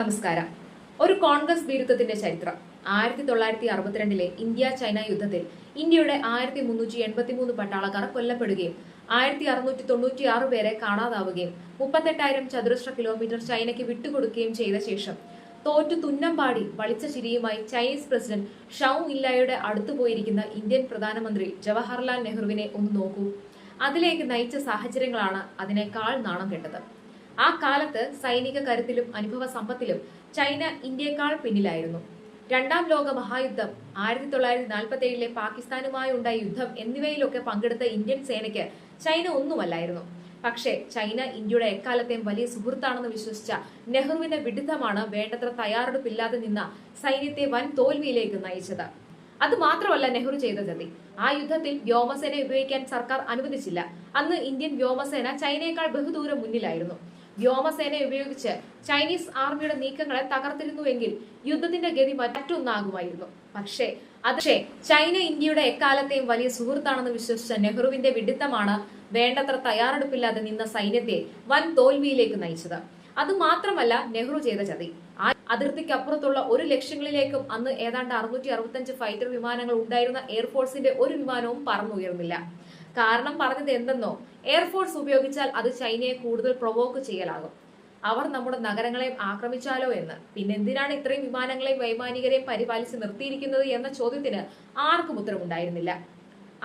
നമസ്കാരം. ഒരു കോൺഗ്രസ് ഭീരുത്വത്തിന്റെ ചരിത്രം. 1962 ഇന്ത്യ ചൈന യുദ്ധത്തിൽ ഇന്ത്യയുടെ 1383 പട്ടാളക്കാർ കൊല്ലപ്പെടുകയും 1696 പേരെ കാണാതാവുകയും 38,000 ചതുരശ്ര കിലോമീറ്റർ ചൈനയ്ക്ക് വിട്ടുകൊടുക്കുകയും ചെയ്ത ശേഷം തോറ്റു തുന്നമ്പാടി വളിച്ച ചിരിയുമായി ചൈനീസ് പ്രസിഡന്റ് ഷൌ ഇല്ലായുടെ അടുത്തു പോയിരിക്കുന്ന ഇന്ത്യൻ പ്രധാനമന്ത്രി ജവഹർലാൽ നെഹ്റുവിനെ ഒന്ന് നോക്കൂ. അതിലേക്ക് നയിച്ച സാഹചര്യങ്ങളാണ് അതിനേക്കാൾ നാണം കെട്ടത്. ആ കാലത്ത് സൈനിക കരുത്തിലും അനുഭവ സമ്പത്തിലും ചൈന ഇന്ത്യയെക്കാൾ പിന്നിലായിരുന്നു. രണ്ടാം ലോക മഹായുദ്ധം, 1947 പാകിസ്ഥാനുമായി ഉണ്ടായ യുദ്ധം എന്നിവയിലൊക്കെ പങ്കെടുത്ത ഇന്ത്യൻ സേനയ്ക്ക് ചൈന ഒന്നുമല്ലായിരുന്നു. പക്ഷേ ചൈന ഇന്ത്യയുടെ എക്കാലത്തെയും വലിയ സുഹൃത്താണെന്ന് വിശ്വസിച്ച നെഹ്റുവിന്റെ വിഡിത്തമാണ് വേണ്ടത്ര തയ്യാറെടുപ്പില്ലാതെ നിന്ന സൈന്യത്തെ വൻ തോൽവിയിലേക്ക് നയിച്ചത്. അത് മാത്രമല്ല നെഹ്റു ചെയ്ത ചതി. ആ യുദ്ധത്തിൽ വ്യോമസേന ഉപയോഗിക്കാൻ സർക്കാർ അനുവദിച്ചില്ല. അന്ന് ഇന്ത്യൻ വ്യോമസേന ചൈനയേക്കാൾ ബഹുദൂരം മുന്നിലായിരുന്നു. വ്യോമസേന ഉപയോഗിച്ച് ചൈനീസ് ആർമിയുടെ നീക്കങ്ങളെ തകർത്തിരുന്നുവെങ്കിൽ യുദ്ധത്തിന്റെ ഗതി മറ്റൊന്നാകുമായിരുന്നു. പക്ഷേ ചൈന ഇന്ത്യയുടെ എക്കാലത്തെയും വലിയ സുഹൃത്താണെന്ന് വിശ്വസിച്ച നെഹ്റുവിന്റെ വിഡിത്തമാണ് വേണ്ടത്ര തയ്യാറെടുപ്പില്ലാതെ നിന്ന സൈന്യത്തെ വൻ തോൽവിയിലേക്ക് നയിച്ചത്. അത് മാത്രമല്ല നെഹ്റു ചെയ്ത ചതി. ആ അതിർത്തിക്കപ്പുറത്തുള്ള ഒരു ലക്ഷ്യങ്ങളിലേക്കും അന്ന് ഏതാണ്ട് 665 ഫൈറ്റർ വിമാനങ്ങൾ ഉണ്ടായിരുന്ന എയർഫോഴ്സിന്റെ ഒരു വിമാനവും പറന്നുയർന്നില്ല. കാരണം പറഞ്ഞത് എന്തെന്നോ, എയർഫോഴ്സ് ഉപയോഗിച്ചാൽ അത് ചൈനയെ കൂടുതൽ പ്രൊവോക്ക് ചെയ്യലാകും. അവർ നമ്മുടെ നഗരങ്ങളെയും ആക്രമിച്ചാലോ എന്ന്. പിന്നെന്തിനാണ് ഇത്രയും വിമാനങ്ങളെയും വൈമാനികരെയും പരിപാലിച്ച് നിർത്തിയിരിക്കുന്നത് എന്ന ചോദ്യത്തിന് ആർക്കും ഉത്തരവുണ്ടായിരുന്നില്ല.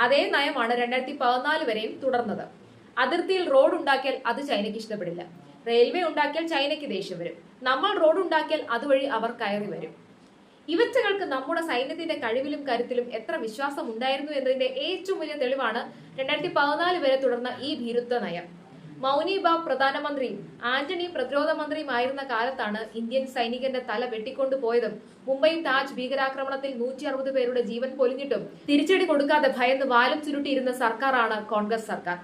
അതേ നയമാണ് 2014 വരെയും തുടർന്നത്. അതിർത്തിയിൽ റോഡ് ഉണ്ടാക്കിയാൽ അത് ചൈനയ്ക്ക് ഇഷ്ടപ്പെടില്ല. റെയിൽവേ ഉണ്ടാക്കിയാൽ ചൈനയ്ക്ക് ദേഷ്യം വരും. നമ്മൾ റോഡ് ഉണ്ടാക്കിയാൽ അതുവഴി അവർ കയറി വരും. ഇവറ്റകൾക്ക് നമ്മുടെ സൈന്യത്തിന്റെ കഴിവിലും കരുത്തിലും എത്ര വിശ്വാസം ഉണ്ടായിരുന്നു എന്നതിന്റെ ഏറ്റവും വലിയ തെളിവാണ് 2014 വരെ തുടർന്ന ഈ ഭീരുത്വ നയം. മൗനി ബാബ് പ്രധാനമന്ത്രിയും ആന്റണി പ്രതിരോധ മന്ത്രിയുമായിരുന്ന കാലത്താണ് ഇന്ത്യൻ സൈനികന്റെ തല വെട്ടിക്കൊണ്ടുപോയതും മുംബൈ താജ് ഭീകരാക്രമണത്തിൽ 160 പേരുടെ ജീവൻ പൊലിഞ്ഞിട്ടും തിരിച്ചടി കൊടുക്കാതെ ഭയന്ന് വാലും ചുരുട്ടിയിരുന്ന സർക്കാരാണ് കോൺഗ്രസ് സർക്കാർ.